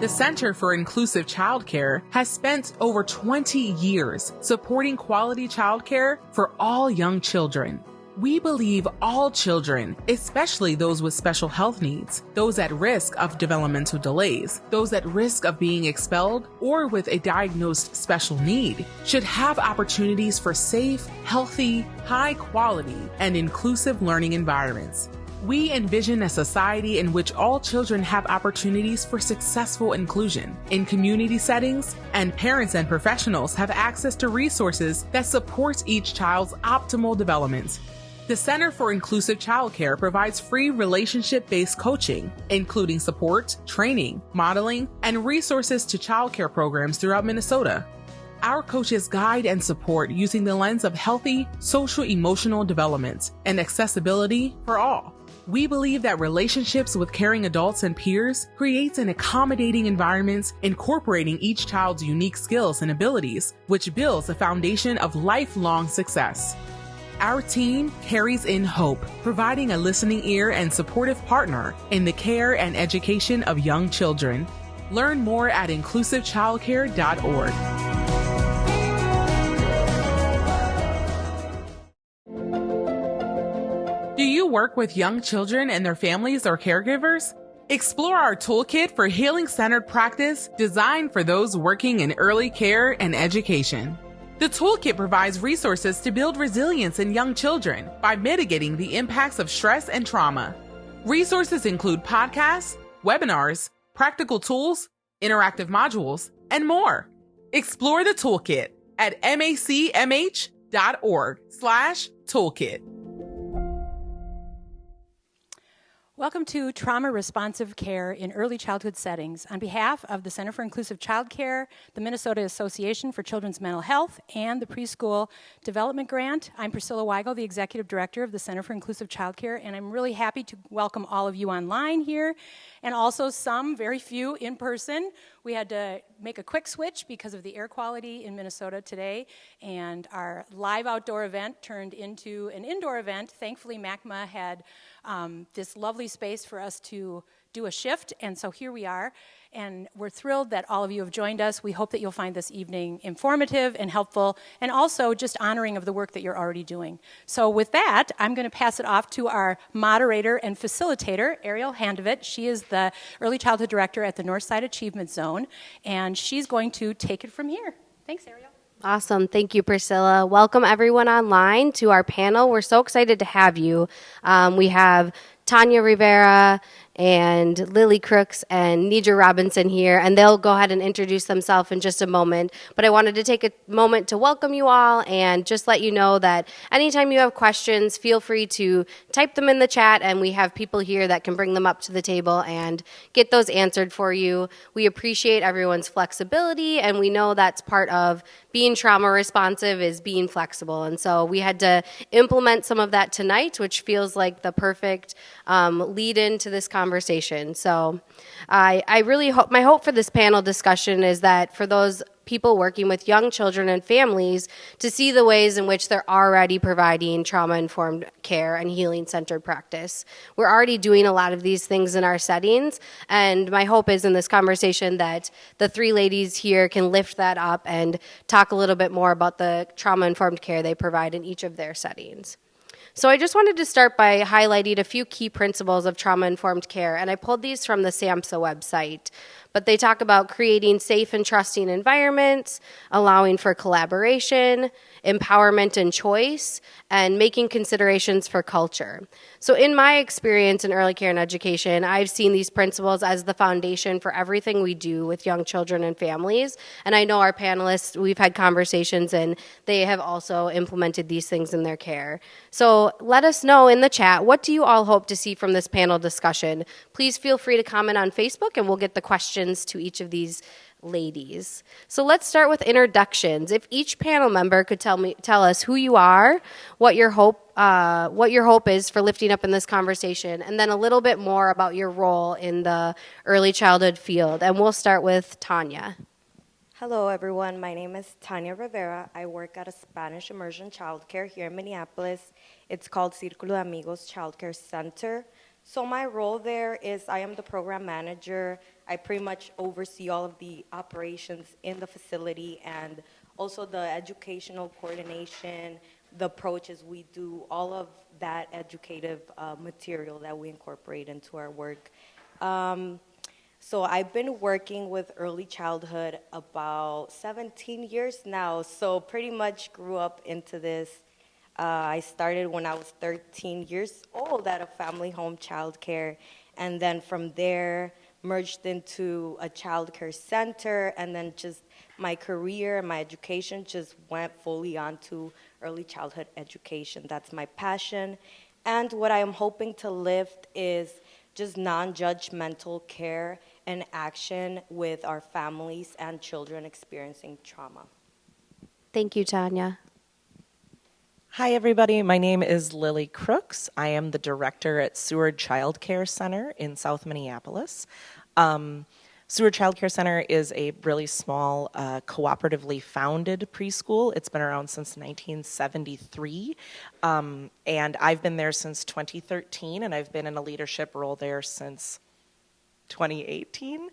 The Center for Inclusive Childcare has spent over 20 years supporting quality childcare for all young children. We believe all children, especially those with special health needs, those at risk of developmental delays, those at risk of being expelled, or with a diagnosed special need, should have opportunities for safe, healthy, high quality, and inclusive learning environments. We envision a society in which all children have opportunities for successful inclusion in community settings, and parents and professionals have access to resources that support each child's optimal development. The Center for Inclusive Childcare provides free relationship-based coaching, including support, training, modeling, and resources to childcare programs throughout Minnesota. Our coaches guide and support using the lens of healthy social-emotional development and accessibility for all. We believe that relationships with caring adults and peers creates an accommodating environment incorporating each child's unique skills and abilities, which builds a foundation of lifelong success. Our team carries in hope, providing a listening ear and supportive partner in the care and education of young children. Learn more at inclusivechildcare.org. Do you work with young children and their families or caregivers? Explore our toolkit for healing-centered practice designed for those working in early care and education. The toolkit provides resources to build resilience in young children by mitigating the impacts of stress and trauma. Resources include podcasts, webinars, practical tools, interactive modules, and more. Explore the toolkit at macmh.org/toolkit. Welcome to Trauma Responsive Care in Early Childhood Settings. On behalf of the Center for Inclusive Childcare, the Minnesota Association for Children's Mental Health, and the Preschool Development Grant, I'm Priscilla Weigel, the Executive Director of the Center for Inclusive Childcare, and I'm really happy to welcome all of you online here, and also some, very few, in person. We had to make a quick switch because of the air quality in Minnesota today, and our live outdoor event turned into an indoor event. Thankfully, MACMA had this lovely space for us to do a shift, and so here we are, and we're thrilled that all of you have joined us. We hope that you'll find this evening informative and helpful, and also just honoring of the work that you're already doing. So with that, I'm going to pass it off to our moderator and facilitator, Arielle Handevidt. She is the Early Childhood Director at the Northside Achievement Zone, and she's going to take it from here. Thanks, Arielle. Awesome. Thank you, Priscilla. Welcome everyone online to our panel. We're so excited to have you. We have Tanya Rivera and Lily Crooks and Nedra Robinson here, and they'll go ahead and introduce themselves in just a moment. But I wanted to take a moment to welcome you all and just let you know that anytime you have questions, feel free to type them in the chat, and we have people here that can bring them up to the table and get those answered for you. We appreciate everyone's flexibility, and we know that's part of being trauma responsive is being flexible. And so we had to implement some of that tonight, which feels like the perfect lead into this conversation. So I really hope, my hope for this panel discussion is that for those people working with young children and families to see the ways in which they're already providing trauma-informed care and healing-centered practice. We're already doing a lot of these things in our settings, and my hope is in this conversation that the three ladies here can lift that up and talk a little bit more about the trauma-informed care they provide in each of their settings. So I just wanted to start by highlighting a few key principles of trauma-informed care, and I pulled these from the SAMHSA website. But they talk about creating safe and trusting environments, allowing for collaboration, empowerment and choice, and making considerations for culture. So in my experience in early care and education, I've seen these principles as the foundation for everything we do with young children and families. And I know our panelists, we've had conversations, and they have also implemented these things in their care. So let us know in the chat, what do you all hope to see from this panel discussion? Please feel free to comment on Facebook, and we'll get the questions to each of these ladies. So let's start with introductions. If each panel member could tell us who you are, what your hope is for lifting up in this conversation, and then a little bit more about your role in the early childhood field. And we'll start with Tanya. Hello, everyone. My name is Tanya Rivera. I work at a Spanish immersion childcare here in Minneapolis. It's called Circulo Amigos Childcare Center. So my role there is I am the program manager. I pretty much oversee all of the operations in the facility and also the educational coordination, the approaches we do, all of that educative material that we incorporate into our work. So I've been working with early childhood about 17 years now, so pretty much grew up into this. I started when I was 13 years old at a family home childcare, and then from there merged into a childcare center, and then just my career and my education just went fully onto early childhood education. That's my passion, and what I am hoping to lift is just non-judgmental care and action with our families and children experiencing trauma. Thank you, Tanya. Hi, everybody. My name is Lily Crooks. I am the director at Seward Child Care Center in South Minneapolis. Seward Child Care Center is a really small, cooperatively founded preschool. It's been around since 1973, and I've been there since 2013, and I've been in a leadership role there since 2018.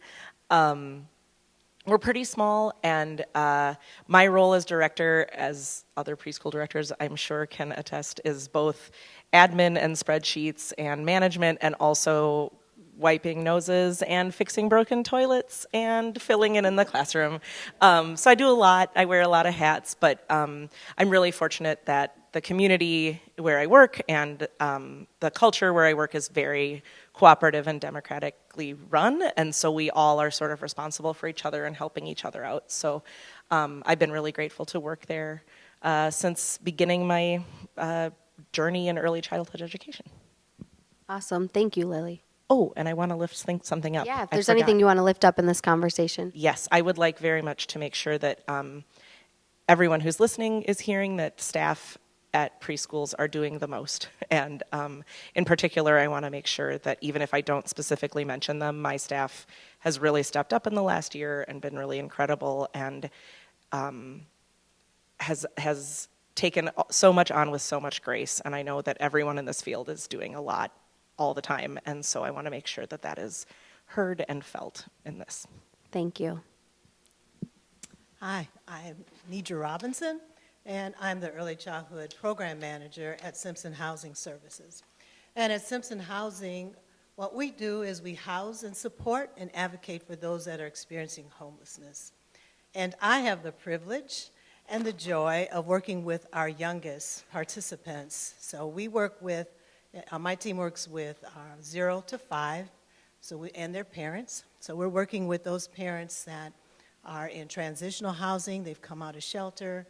We're pretty small, and my role as director, as other preschool directors I'm sure can attest, is both admin and spreadsheets and management, and also wiping noses and fixing broken toilets and filling in the classroom. So I do a lot. I wear a lot of hats, but I'm really fortunate that the community where I work and the culture where I work is very cooperative and democratically run, and so we all are sort of responsible for each other and helping each other out. So I've been really grateful to work there since beginning my journey in early childhood education. Awesome. Thank you, Lily. Oh, and I want to think something up. Yeah, if there's anything you want to lift up in this conversation. Yes, I would like very much to make sure that everyone who's listening is hearing that staff at preschools are doing the most. And in particular, I want to make sure that even if I don't specifically mention them, my staff has really stepped up in the last year and been really incredible, and has taken so much on with so much grace. And I know that everyone in this field is doing a lot all the time, and so I want to make sure that that is heard and felt in this. Thank you. Hi, I'm Nedra Robinson, and I'm the Early Childhood Program Manager at Simpson Housing Services. And at Simpson Housing, what we do is we house and support and advocate for those that are experiencing homelessness. And I have the privilege and the joy of working with our youngest participants. So we work with, my team works with 0 to 5, and their parents. So we're working with those parents that are in transitional housing, they've come out of shelter,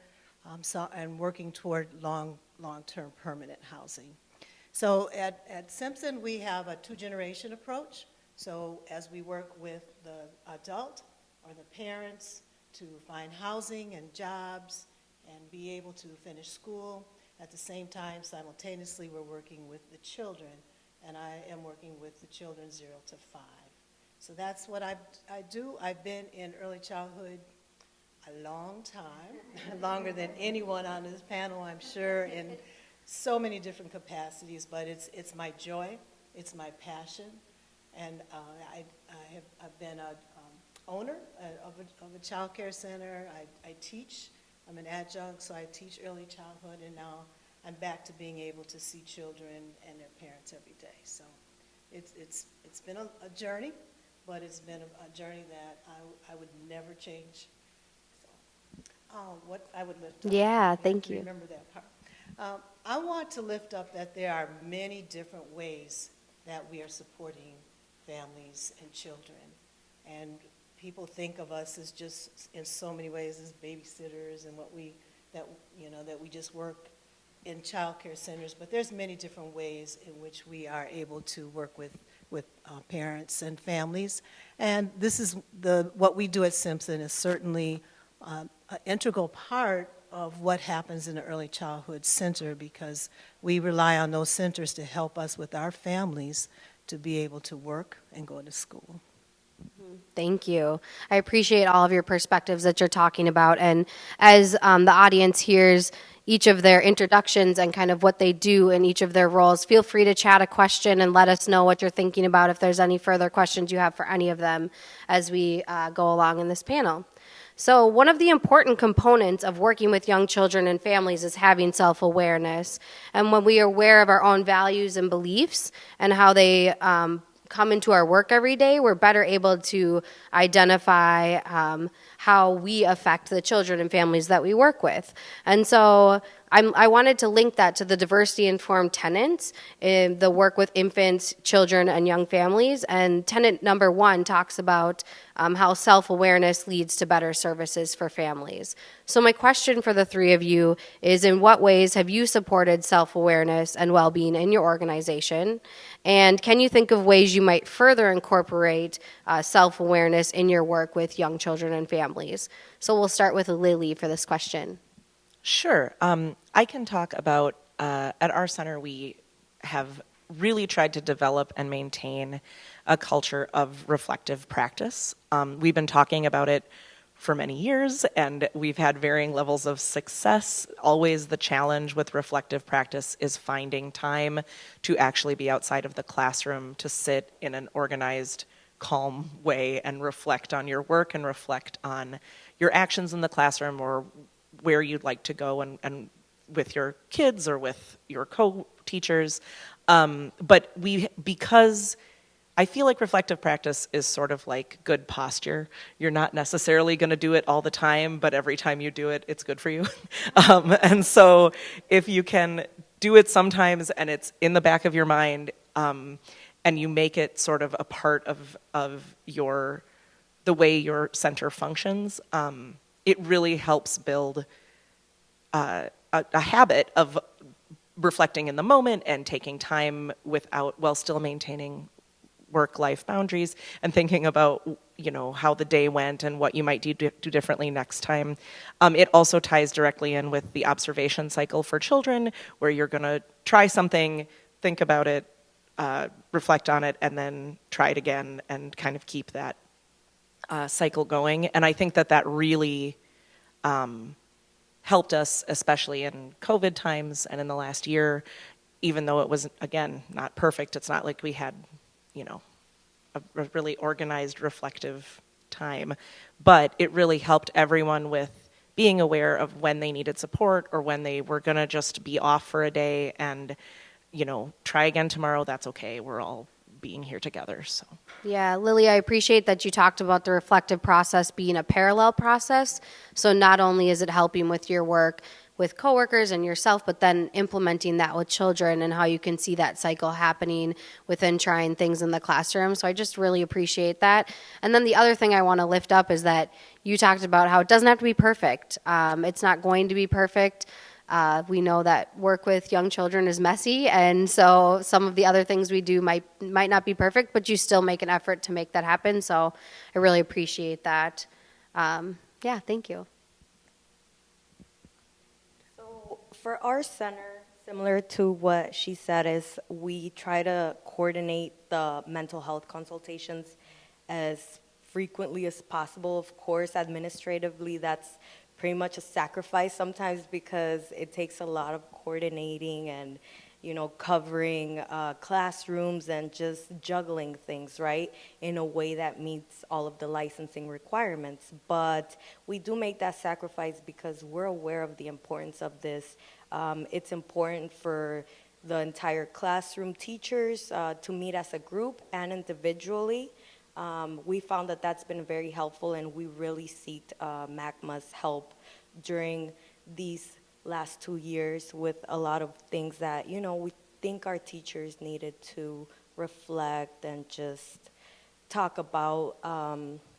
and working toward long-term permanent housing. So at Simpson, we have a two-generation approach. So as we work with the adult or the parents to find housing and jobs and be able to finish school, at the same time, simultaneously, we're working with the children, and I am working with the children 0 to 5. So that's what I do. I've been in early childhood a long time, longer than anyone on this panel, I'm sure, in so many different capacities, but it's my joy, it's my passion, and I've been an owner of a child care center. I teach. I'm an adjunct, so I teach early childhood, and now I'm back to being able to see children and their parents every day. So it's been a journey, but it's been a journey that I would never change. So, what I would lift up. Yeah, thank you. Remember that part. I want to lift up that there are many different ways that we are supporting families and children, and people think of us as just in so many ways as babysitters and that we just work in child care centers, but there's many different ways in which we are able to work with parents and families. And this is what we do at Simpson is certainly an integral part of what happens in the early childhood center, because we rely on those centers to help us with our families to be able to work and go to school. Thank you. I appreciate all of your perspectives that you're talking about. And as the audience hears each of their introductions and kind of what they do in each of their roles, feel free to chat a question and let us know what you're thinking about if there's any further questions you have for any of them as we go along in this panel. So one of the important components of working with young children and families is having self-awareness. And when we are aware of our own values and beliefs and how they come into our work every day, we're better able to identify how we affect the children and families that we work with. And so I wanted to link that to the diversity-informed tenets in the work with infants, children, and young families. And tenet number 1 talks about how self-awareness leads to better services for families. So my question for the three of you is, in what ways have you supported self-awareness and well-being in your organization? And can you think of ways you might further incorporate self-awareness in your work with young children and families? So we'll start with Lily for this question. Sure. I can talk about, at our center, we have really tried to develop and maintain a culture of reflective practice. We've been talking about it for many years, and we've had varying levels of success. Always the challenge with reflective practice is finding time to actually be outside of the classroom, to sit in an organized, calm way and reflect on your work and reflect on your actions in the classroom, or where you'd like to go and with your kids or with your co-teachers. But because I feel like reflective practice is sort of like good posture. You're not necessarily going to do it all the time, but every time you do it, it's good for you. And so if you can do it sometimes and it's in the back of your mind, and you make it sort of a part of the way your center functions, it really helps build a habit of reflecting in the moment and taking time while still maintaining work-life boundaries and thinking about, how the day went and what you might do differently next time. It also ties directly in with the observation cycle for children, where you're going to try something, think about it, reflect on it, and then try it again, and kind of keep that cycle going. And I think that really helped us, especially in COVID times and in the last year, even though it was, again, not perfect. It's not like we had, a really organized, reflective time. But it really helped everyone with being aware of when they needed support or when they were going to just be off for a day and, try again tomorrow. That's okay. We're all being here together. So yeah, Lily, I appreciate that you talked about the reflective process being a parallel process. So not only is it helping with your work with coworkers and yourself, but then implementing that with children and how you can see that cycle happening within trying things in the classroom. So I just really appreciate that. And then the other thing I want to lift up is that you talked about how it doesn't have to be perfect. It's not going to be perfect. We know that work with young children is messy, and so some of the other things we do might not be perfect, but you still make an effort to make that happen. So I really appreciate that. Thank you. So for our center, similar to what she said, is we try to coordinate the mental health consultations as frequently as possible. Of course, administratively, that's pretty much a sacrifice sometimes because it takes a lot of coordinating and, covering classrooms and just juggling things, right, in a way that meets all of the licensing requirements. But we do make that sacrifice because we're aware of the importance of this. It's important for the entire classroom, teachers to meet as a group and individually. We found that that's been very helpful, and we really seeked MACMA's help during these last 2 years with a lot of things that, we think our teachers needed to reflect and just talk about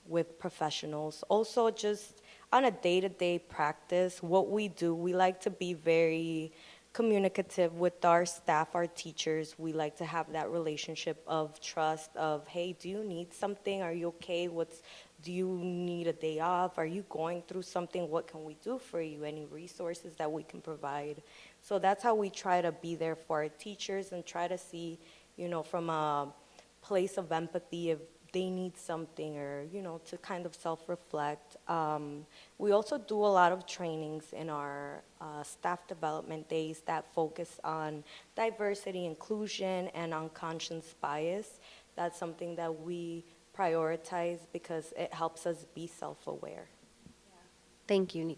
with professionals. Also, just on a day-to-day practice, what we do, we like to be very communicative with our staff, our teachers. We like to have that relationship of trust of, hey, do you need something? Are you okay? Do you need a day off? Are you going through something? What can we do for you? Any resources that we can provide? So that's how we try to be there for our teachers and try to see, from a place of empathy, of they need something, or, to kind of self-reflect. We also do a lot of trainings in our staff development days that focus on diversity, inclusion, and unconscious bias. That's something that we prioritize because it helps us be self-aware. Thank you.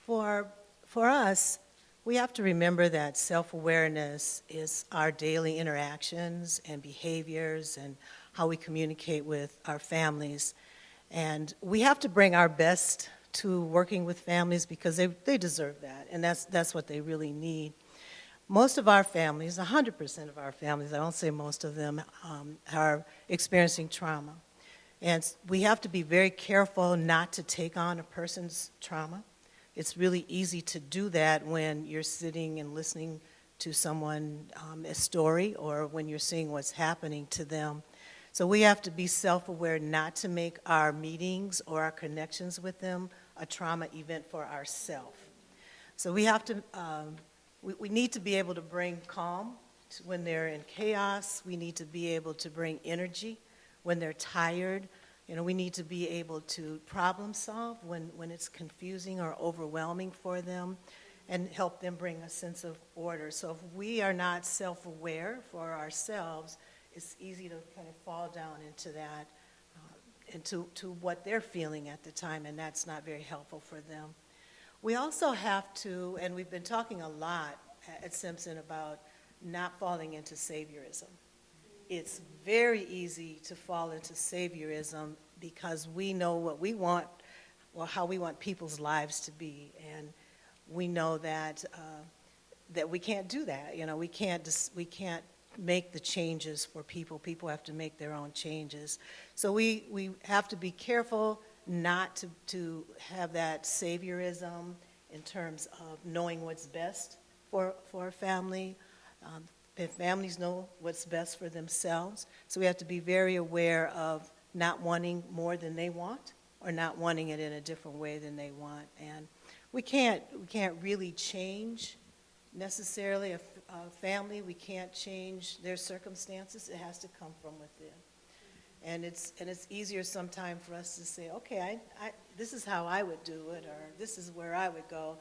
For us, we have to remember that self-awareness is our daily interactions and behaviors and how we communicate with our families. And we have to bring our best to working with families because they deserve that, and that's what they really need. Most of our families, 100% of our families, I don't say most of them, are experiencing trauma. And we have to be very careful not to take on a person's trauma. It's really easy to do that when you're sitting and listening to someone, a story, or when you're seeing what's happening to them. So we have to be self-aware not to make our meetings or our connections with them a trauma event for ourselves. So we have to, we need to be able to bring calm when they're in chaos. We need to be able to bring energy when they're tired. We need to be able to problem solve when it's confusing or overwhelming for them, and help them bring a sense of order. So if we are not self-aware for ourselves, it's easy to kind of fall down into that, into what they're feeling at the time, and that's not very helpful for them. We also have to, and we've been talking a lot at Simpson about not falling into saviorism. It's very easy to fall into saviorism because we know what we want, or how we want people's lives to be, and we know that that we can't do that. We can't make the changes for people. People have to make their own changes. So we have to be careful not to have that saviorism in terms of knowing what's best for a family. The families know what's best for themselves. So we have to be very aware of not wanting more than they want, or not wanting it in a different way than they want. And we can't really change necessarily a family. We can't change their circumstances. It has to come from within. And it's easier sometimes for us to say, okay, this is how I would do it, or this is where I would go.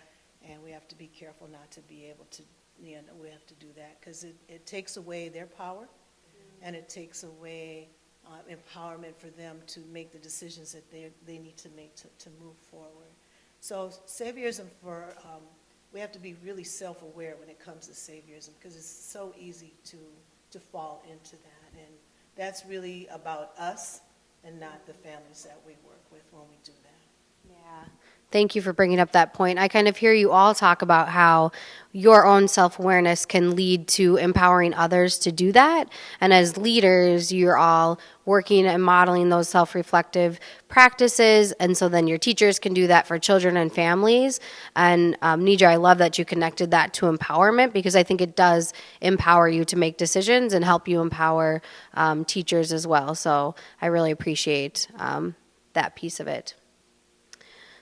And we have to be careful not to be able to, we have to do that, because it takes away their power, and it takes away empowerment for them to make the decisions that they need to make to move forward. So saviorism we have to be really self-aware when it comes to saviorism, because it's so easy to fall into that. And that's really about us and not the families that we work with when we do that. Yeah. Thank you for bringing up that point. I kind of hear you all talk about how your own self-awareness can lead to empowering others to do that. And as leaders, you're all working and modeling those self-reflective practices. And so then your teachers can do that for children and families. And Nedra, I love that you connected that to empowerment, because I think it does empower you to make decisions and help you empower teachers as well. So I really appreciate that piece of it.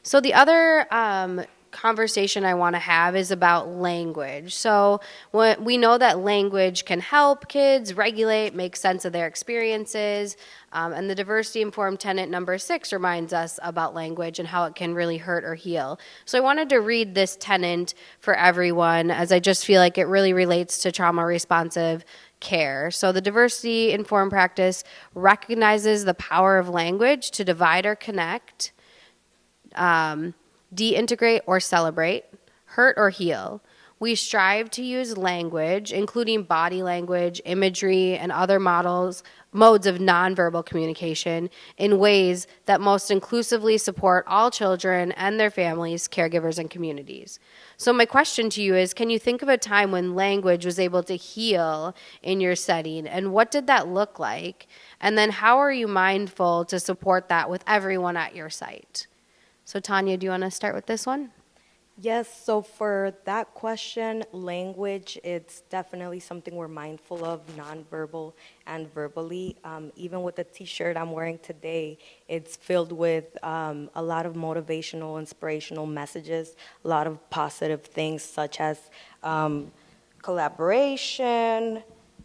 So the other conversation I want to have is about language. So we know that language can help kids regulate, make sense of their experiences, and the diversity-informed tenet number 6 reminds us about language and how it can really hurt or heal. So I wanted to read this tenet for everyone, as I just feel like it really relates to trauma-responsive care. So the diversity-informed practice recognizes the power of language to divide or connect, deintegrate or celebrate, hurt or heal. We strive to use language, including body language, imagery, and other modes of nonverbal communication, in ways that most inclusively support all children and their families, caregivers, and communities. So my question to you is, can you think of a time when language was able to heal in your setting, and what did that look like? And then how are you mindful to support that with everyone at your site? So Tanya, do you want to start with this one? Yes, so for that question, language, it's definitely something we're mindful of, nonverbal and verbally. Even with the t-shirt I'm wearing today, it's filled with a lot of motivational, inspirational messages, a lot of positive things such as collaboration,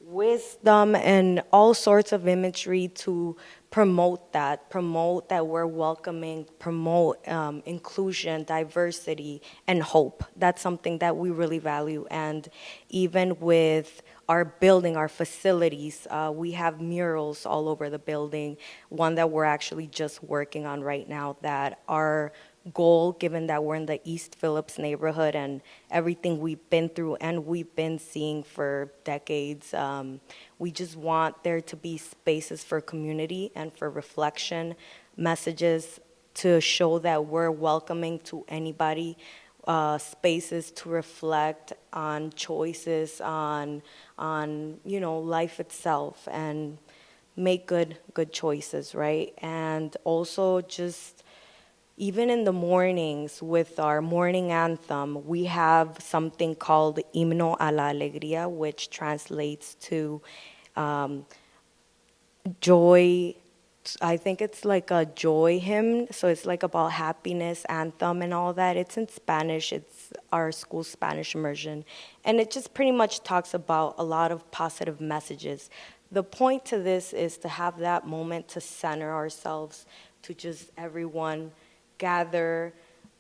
wisdom and all sorts of imagery to promote that we're welcoming, promote inclusion, diversity, and hope. That's something that we really value. And even with our building, our facilities, we have murals all over the building, one that we're actually just working on right now, that our goal, given that we're in the East Phillips neighborhood and everything we've been through and we've been seeing for decades, we just want there to be spaces for community and for reflection, messages to show that we're welcoming to anybody, spaces to reflect on choices, on life itself, and make good choices, right? And also just even in the mornings with our morning anthem, we have something called Himno a la Alegría, which translates to joy. I think it's like a joy hymn, so it's like about happiness, anthem, and all that. It's in Spanish. It's our school Spanish immersion. And it just pretty much talks about a lot of positive messages. The point to this is to have that moment to center ourselves, to just everyone gather,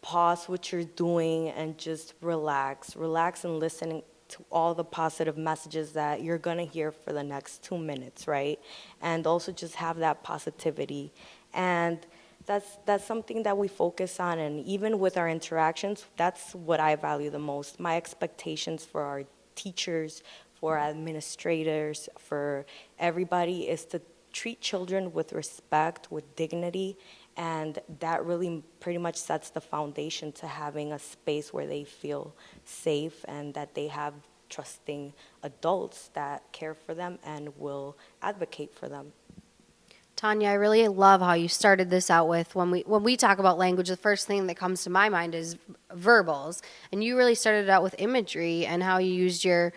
pause what you're doing, and just relax and listen to all the positive messages that you're going to hear for the next 2 minutes, right? And also just have that positivity. And that's something that we focus on, and even with our interactions, that's what I value the most. My expectations for our teachers, for administrators, for everybody is to treat children with respect, with dignity, and that really pretty much sets the foundation to having a space where they feel safe and that they have trusting adults that care for them and will advocate for them. Tanya, I really love how you started this out with when we talk about language, the first thing that comes to my mind is verbals. And you really started it out with imagery and how you used your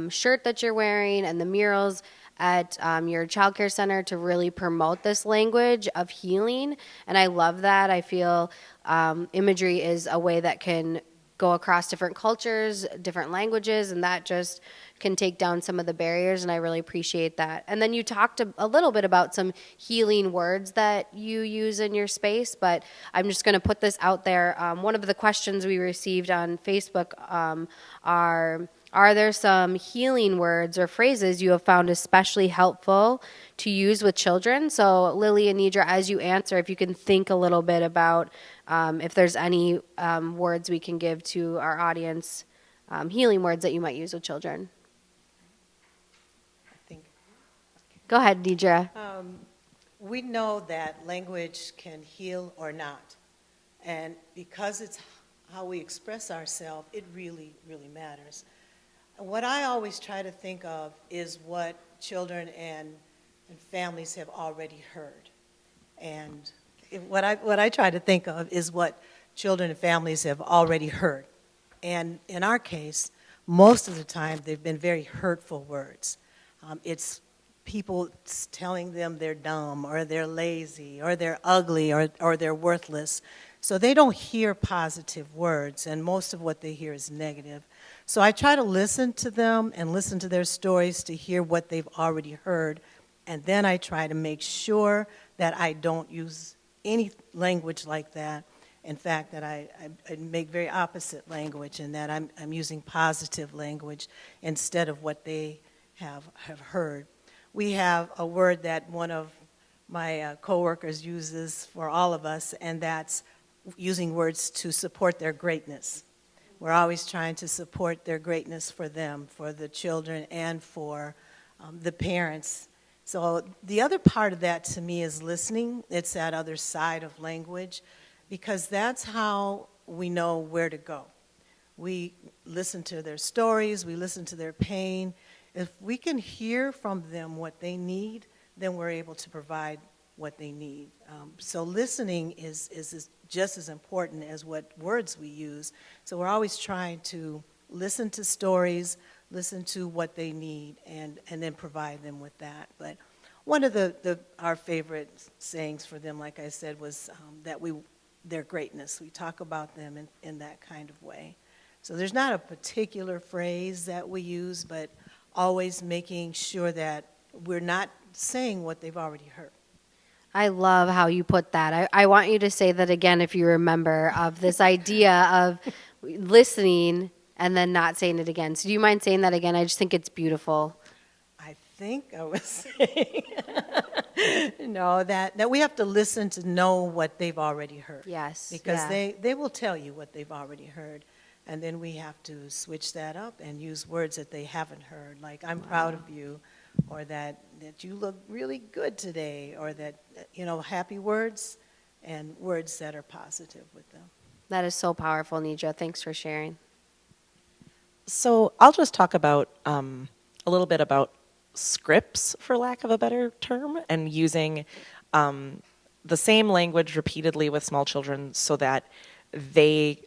shirt that you're wearing and the murals at your child care center to really promote this language of healing. And I love that. I feel imagery is a way that can go across different cultures, different languages, and that just can take down some of the barriers, and I really appreciate that. And then you talked a little bit about some healing words that you use in your space, but I'm just going to put this out there. One of the questions we received on Facebook are there some healing words or phrases you have found especially helpful to use with children? So Lily and Nedra, as you answer, if you can think a little bit about if there's any words we can give to our audience, healing words that you might use with children. Go ahead, Nedra. We know that language can heal or not. And because it's how we express ourselves, it really, really matters. What I always try to think of is what children and families have already heard. And what I try to think of is what children and families have already heard. And in our case, most of the time, they've been very hurtful words. It's people telling them they're dumb or they're lazy or they're ugly or they're worthless. So they don't hear positive words, and most of what they hear is negative. So I try to listen to them and listen to their stories to hear what they've already heard, and then I try to make sure that I don't use any language like that. In fact, that I make very opposite language, and that I'm using positive language instead of what they have heard. We have a word that one of my coworkers uses for all of us, and that's using words to support their greatness. We're always trying to support their greatness for them, for the children, and for the parents. So the other part of that to me is listening. It's that other side of language, because that's how we know where to go. We listen to their stories, we listen to their pain. If we can hear from them what they need, then we're able to provide what they need. So listening is just as important as what words we use. So we're always trying to listen to stories, listen to what they need, and then provide them with that. But one of our favorite sayings for them, like I said, was that their greatness. We talk about them in that kind of way. So there's not a particular phrase that we use, but always making sure that we're not saying what they've already heard. I love how you put that. I want you to say that again if you remember, of this idea of listening and then not saying it again. So do you mind saying that again? I just think it's beautiful. I think I was saying, no, that we have to listen to know what they've already heard. Yes. Because yeah. they will tell you what they've already heard. And then we have to switch that up and use words that they haven't heard, like, I'm proud of you, or that you look really good today, or that, happy words and words that are positive with them. That is so powerful, Nedra. Thanks for sharing. So I'll just talk about a little bit about scripts, for lack of a better term, and using the same language repeatedly with small children so that they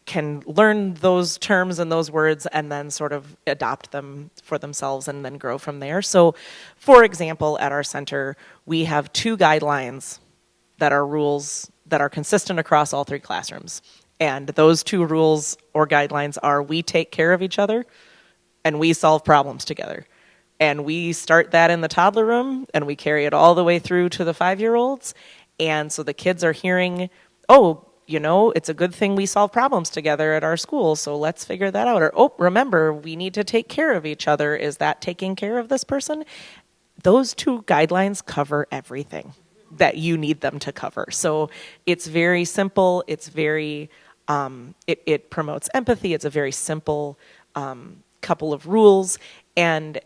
can learn those terms and those words and then sort of adopt them for themselves and then grow from there. So, for example, at our center, we have 2 guidelines that are rules that are consistent across all 3 classrooms. And those 2 rules or guidelines are: we take care of each other and we solve problems together. And we start that in the toddler room and we carry it all the way through to the 5-year-olds. And so the kids are hearing, oh, it's a good thing we solve problems together at our school, so let's figure that out. Or, oh, remember, we need to take care of each other. Is that taking care of this person? Those 2 guidelines cover everything that you need them to cover. So it's very simple. It's very, it promotes empathy. It's a very simple couple of rules. And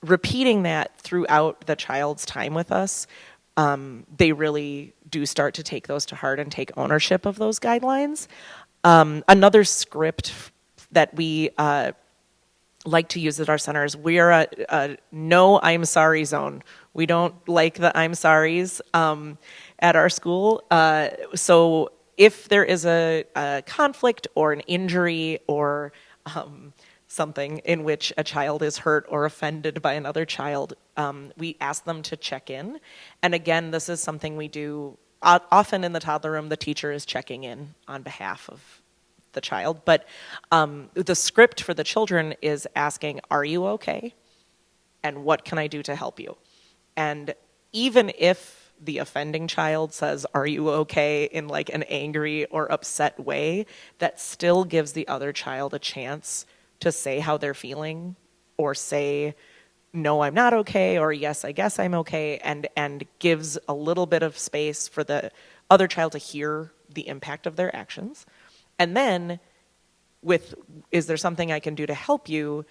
repeating that throughout the child's time with us, they really do start to take those to heart and take ownership of those guidelines. Another script that we like to use at our centers, we're a no I'm sorry zone. We don't like the I'm sorries at our school. So if there is a conflict or an injury or something in which a child is hurt or offended by another child, we ask them to check in. And again, this is something we do often in the toddler room. The teacher is checking in on behalf of the child. But the script for the children is asking, are you okay? And what can I do to help you? And even if the offending child says, are you okay, in like an angry or upset way, that still gives the other child a chance to say how they're feeling, or say, no, I'm not okay, or yes, I guess I'm okay, and gives a little bit of space for the other child to hear the impact of their actions. And then with, is there something I can do to help you?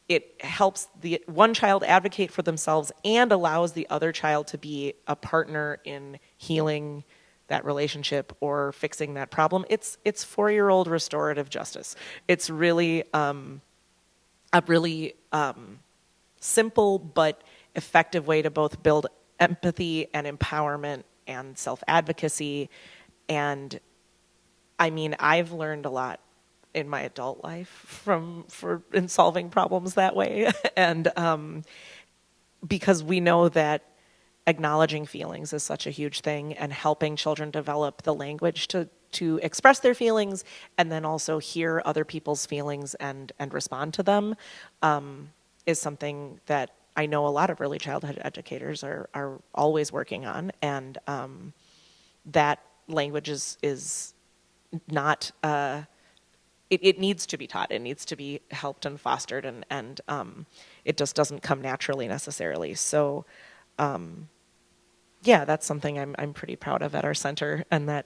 It helps the one child advocate for themselves and allows the other child to be a partner in healing that relationship or fixing that problem. It's 4-year-old restorative justice. It's really a really simple but effective way to both build empathy and empowerment and self-advocacy. And I mean, I've learned a lot in my adult life in solving problems that way. And because we know that acknowledging feelings is such a huge thing, and helping children develop the language to express their feelings and then also hear other people's feelings and respond to them is something that I know a lot of early childhood educators are always working on. And that language is not, it needs to be taught. It needs to be helped and fostered, and it just doesn't come naturally necessarily. So yeah, that's something I'm pretty proud of at our center, and that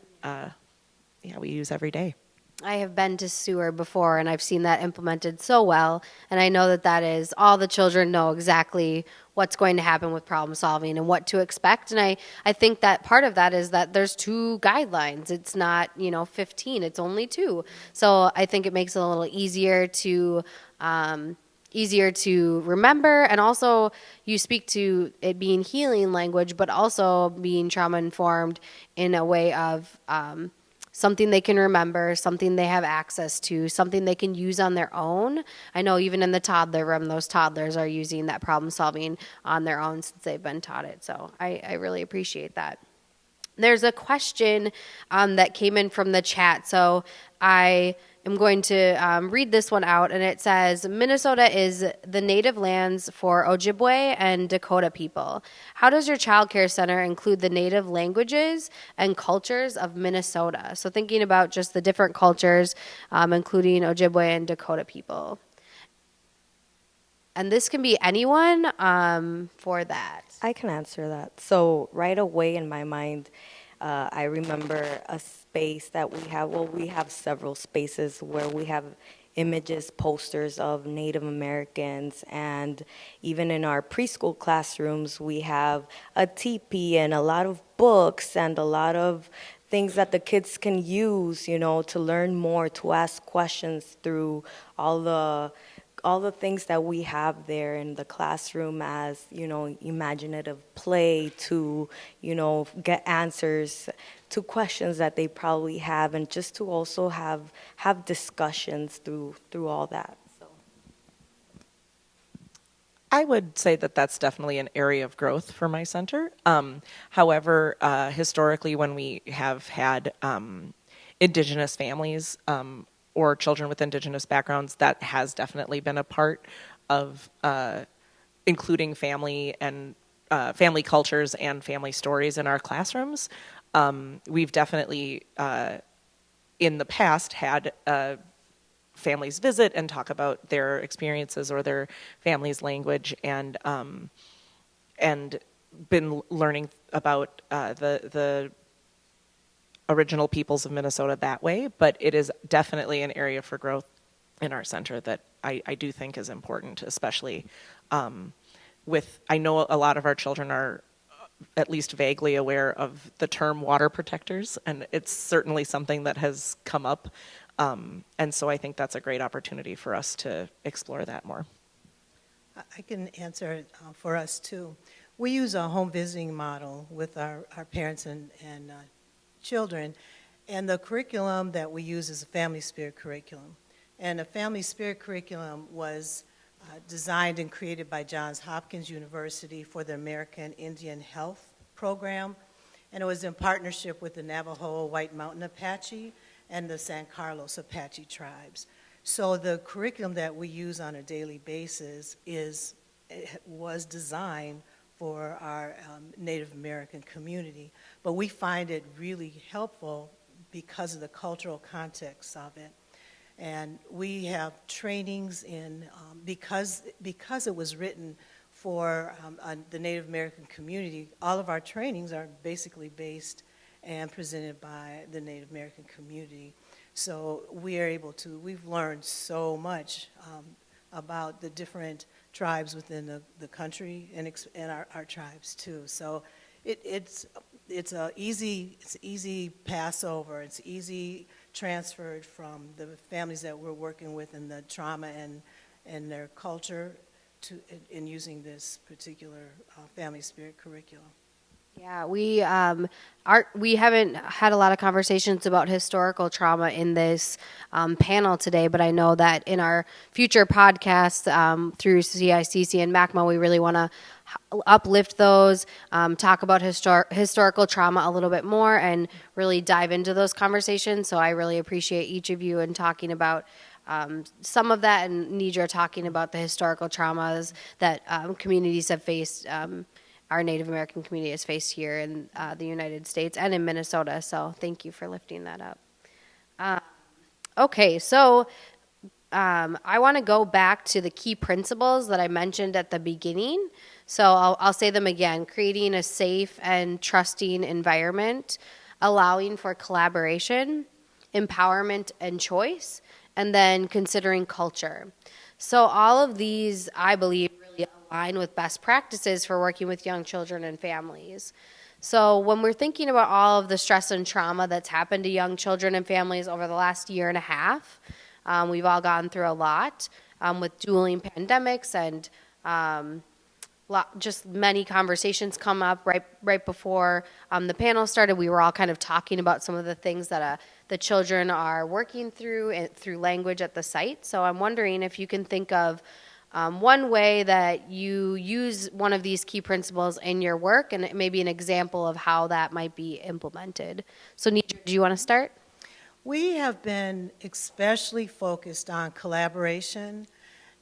we use every day. I have been to Seward before, and I've seen that implemented so well, and I know that is all the children know exactly what's going to happen with problem solving and what to expect. And I think that part of that is that there's 2 guidelines. It's not 15, it's only 2. So I think it makes it a little easier to remember. And also you speak to it being healing language, but also being trauma informed in a way of something they can remember, something they have access to, something they can use on their own. I know even in the toddler room, those toddlers are using that problem solving on their own since they've been taught it. So I really appreciate that. There's a question that came in from the chat, so I am going to read this one out, and it says, Minnesota is the native lands for Ojibwe and Dakota people. How does your child care center include the native languages and cultures of Minnesota? So thinking about just the different cultures, including Ojibwe and Dakota people. And this can be anyone for that. I can answer that. So right away in my mind, I remember a space that we have. Well, we have several spaces where we have images, posters of Native Americans, and even in our preschool classrooms, we have a teepee and a lot of books and a lot of things that the kids can use, you know, to learn more, to ask questions through all the things that we have there in the classroom as, you know, imaginative play to, you know, get answers to questions that they probably have, and just to also have discussions through all that. So I would say that that's definitely an area of growth for my center. However, historically, when we have had Indigenous families or children with Indigenous backgrounds, that has definitely been a part of including family and family cultures and family stories in our classrooms. We've definitely, in the past, had families visit and talk about their experiences or their family's language, and been learning about the original peoples of Minnesota that way. But it is definitely an area for growth in our center that I do think is important, especially I know a lot of our children are at least vaguely aware of the term water protectors, and it's certainly something that has come up. And so I think that's a great opportunity for us to explore that more. I can answer it for us too. We use a home visiting model with our parents and children, and the curriculum that we use is a family spirit curriculum. And a family spirit curriculum was designed and created by Johns Hopkins University for the American Indian Health Program, and it was in partnership with the Navajo White Mountain Apache and the San Carlos Apache tribes. So the curriculum that we use on a daily basis was designed for our Native American community, but we find it really helpful because of the cultural context of it. And we have trainings in, because it was written for the Native American community, all of our trainings are basically based and presented by the Native American community. So we are able to, we've learned so much about the different tribes within the country and our tribes too. So it's easy pass over. It's easy transferred from the families that we're working with and the trauma and their culture in using this particular family spirit curriculum. Yeah, we haven't had a lot of conversations about historical trauma in this panel today, but I know that in our future podcasts through CICC and MACMA, we really want to uplift those, talk about historical trauma a little bit more, and really dive into those conversations. So I really appreciate each of you in talking about some of that, and Nedra talking about the historical traumas that communities have faced. Our Native American community has faced here in the United States and in Minnesota. So thank you for lifting that up. Okay, so I want to go back to the key principles that I mentioned at the beginning. So I'll say them again: creating a safe and trusting environment, allowing for collaboration, empowerment and choice, and then considering culture. So all of these, I believe, really align with best practices for working with young children and families. So when we're thinking about all of the stress and trauma that's happened to young children and families over the last year and a half, we've all gone through a lot with dueling pandemics, and just many conversations come up right before the panel started. We were all kind of talking about some of the things that the children are working through language at the site. So I'm wondering if you can think of one way that you use one of these key principles in your work, and maybe an example of how that might be implemented. So, Nedra, do you want to start? We have been especially focused on collaboration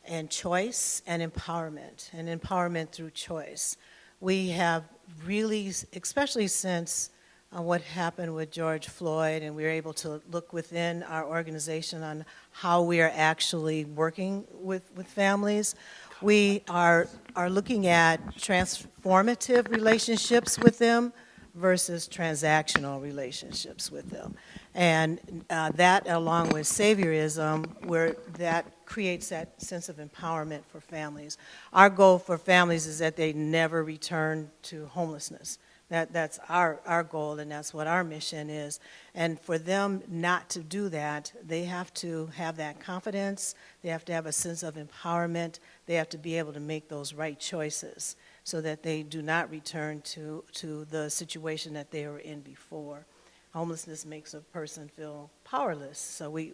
and choice and empowerment through choice. We have really, especially since what happened with George Floyd, and we were able to look within our organization on how we are actually working with families. We are looking at transformative relationships with them versus transactional relationships with them. And that, along with saviorism, where that creates that sense of empowerment for families. Our goal for families is that they never return to homelessness. That's our goal, and that's what our mission is. And for them not to do that, they have to have that confidence, they have to have a sense of empowerment, they have to be able to make those right choices so that they do not return to the situation that they were in before. Homelessness makes a person feel powerless, so we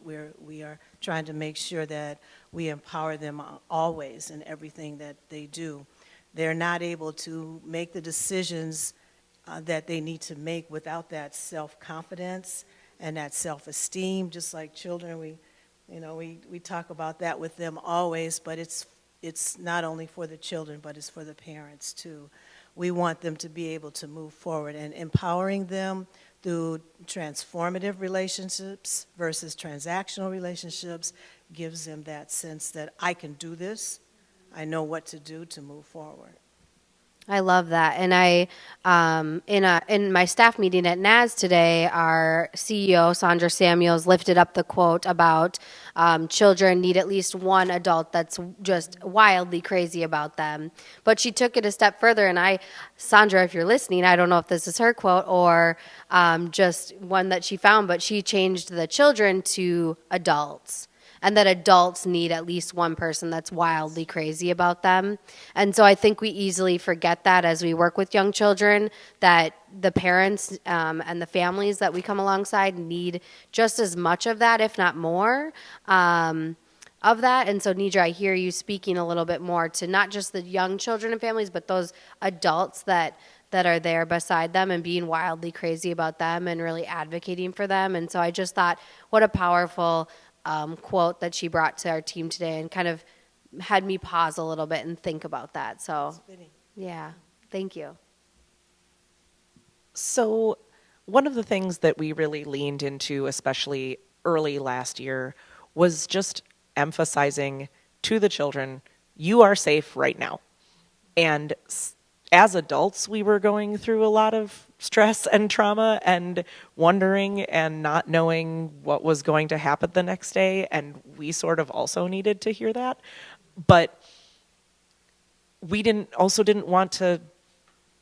are trying to make sure that we empower them always in everything that they do. They're not able to make the decisions that they need to make without that self-confidence and that self-esteem. Just like children, we talk about that with them always, but it's not only for the children, but it's for the parents too. We want them to be able to move forward, and empowering them through transformative relationships versus transactional relationships gives them that sense that I can do this, I know what to do to move forward. I love that. And I, in my staff meeting at NAS today, our CEO, Sandra Samuels, lifted up the quote about children need at least one adult that's just wildly crazy about them. But she took it a step further, and Sandra, if you're listening, I don't know if this is her quote or just one that she found, but she changed the children to adults. And that adults need at least one person that's wildly crazy about them. And so I think we easily forget that as we work with young children, that the parents and the families that we come alongside need just as much of that, if not more, of that. And so, Nedra, I hear you speaking a little bit more to not just the young children and families, but those adults that are there beside them and being wildly crazy about them and really advocating for them. And so I just thought, what a powerful quote that she brought to our team today, and kind of had me pause a little bit and think about that. So, yeah, thank you. So one of the things that we really leaned into, especially early last year, was just emphasizing to the children, you are safe right now. And as adults, we were going through a lot of stress and trauma and wondering and not knowing what was going to happen the next day. And we sort of also needed to hear that. But we didn't want to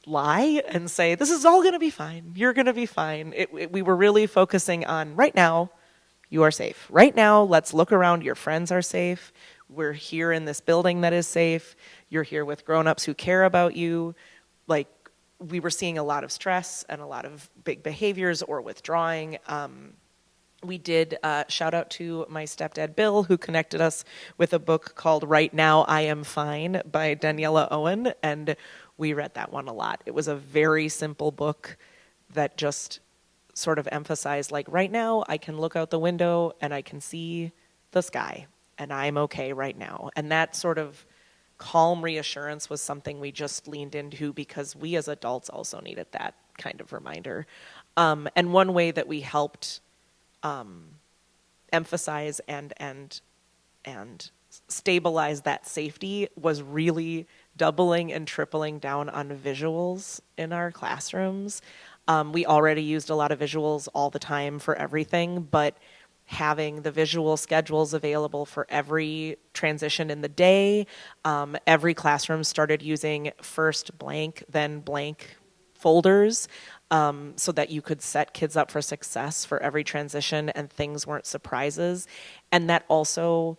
lie and say, this is all going to be fine. You're going to be fine. We were really focusing on right now, you are safe. Right now, let's look around. Your friends are safe. We're here in this building that is safe. You're here with grown-ups who care about you. Like, we were seeing a lot of stress and a lot of big behaviors or withdrawing. We did shout out to my stepdad, Bill, who connected us with a book called Right Now, I Am Fine by Daniela Owen, and we read that one a lot. It was a very simple book that just sort of emphasized, like, right now I can look out the window and I can see the sky, and I'm okay right now. And that sort of calm reassurance was something we just leaned into because we as adults also needed that kind of reminder. And one way that we helped emphasize and stabilize that safety was really doubling and tripling down on visuals in our classrooms. We already used a lot of visuals all the time for everything, but having the visual schedules available for every transition in the day. Every classroom started using first blank, then blank folders, so that you could set kids up for success for every transition and things weren't surprises. And that also,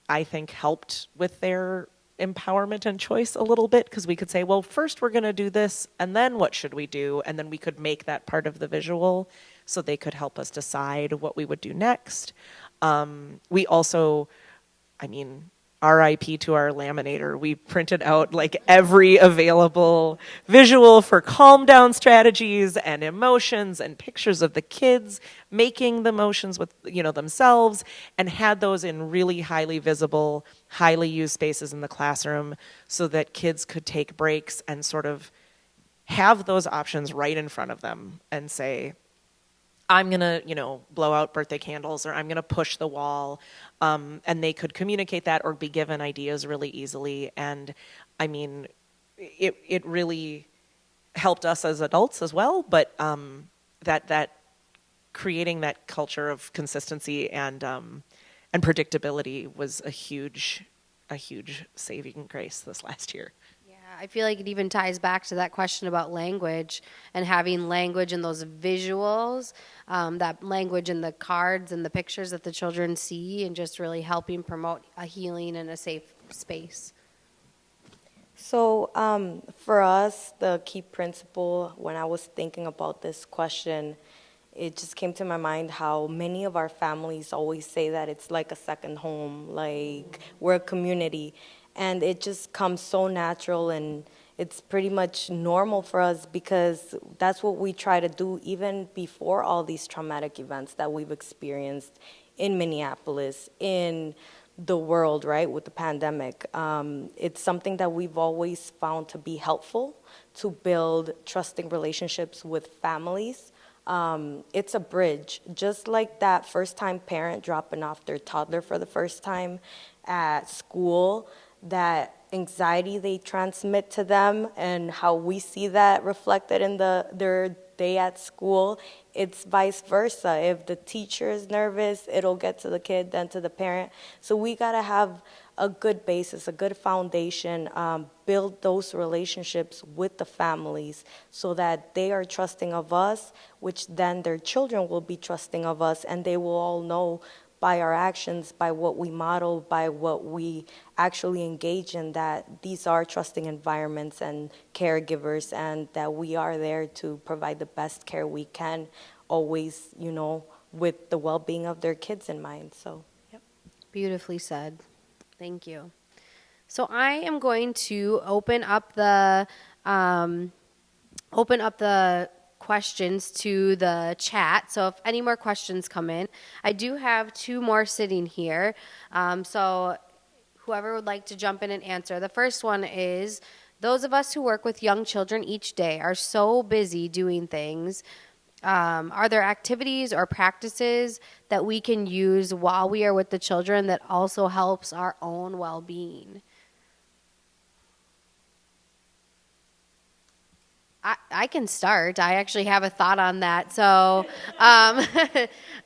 I think, helped with their empowerment and choice a little bit, because we could say, well, first we're going to do this, and then what should we do? And then we could make that part of the visual so they could help us decide what we would do next. We also, RIP to our laminator. We printed out like every available visual for calm down strategies and emotions and pictures of the kids making the motions with, themselves, and had those in really highly visible, highly used spaces in the classroom so that kids could take breaks and sort of have those options right in front of them and say, I'm going to, blow out birthday candles, or I'm going to push the wall. And they could communicate that or be given ideas really easily. And I mean, it really helped us as adults as well. But that creating that culture of consistency and predictability was a huge saving grace this last year. I feel like it even ties back to that question about language and having language in those visuals, that language in the cards and the pictures that the children see, and just really helping promote a healing and a safe space. So for us, the key principle, when I was thinking about this question, it just came to my mind how many of our families always say that it's like a second home, like we're a community. And it just comes so natural, and it's pretty much normal for us because that's what we try to do even before all these traumatic events that we've experienced in Minneapolis, in the world, right, with the pandemic. It's something that we've always found to be helpful to build trusting relationships with families. It's a bridge, just like that first-time parent dropping off their toddler for the first time at school. That anxiety they transmit to them and how we see that reflected in their day at school, it's vice versa. If the teacher is nervous, it'll get to the kid, then to the parent. So we got to have a good basis, a good foundation, build those relationships with the families so that they are trusting of us, which then their children will be trusting of us, and they will all know by our actions, by what we model, by what we actually engage in, that these are trusting environments and caregivers, and that we are there to provide the best care we can, always, with the well-being of their kids in mind. So, yep. Beautifully said. Thank you. So I am going to open up the questions to the chat. So if any more questions come in, I do have 2 more sitting here. So whoever would like to jump in and answer. The first one is, those of us who work with young children each day are so busy doing things. Are there activities or practices that we can use while we are with the children that also helps our own well-being? I can start. I actually have a thought on that. So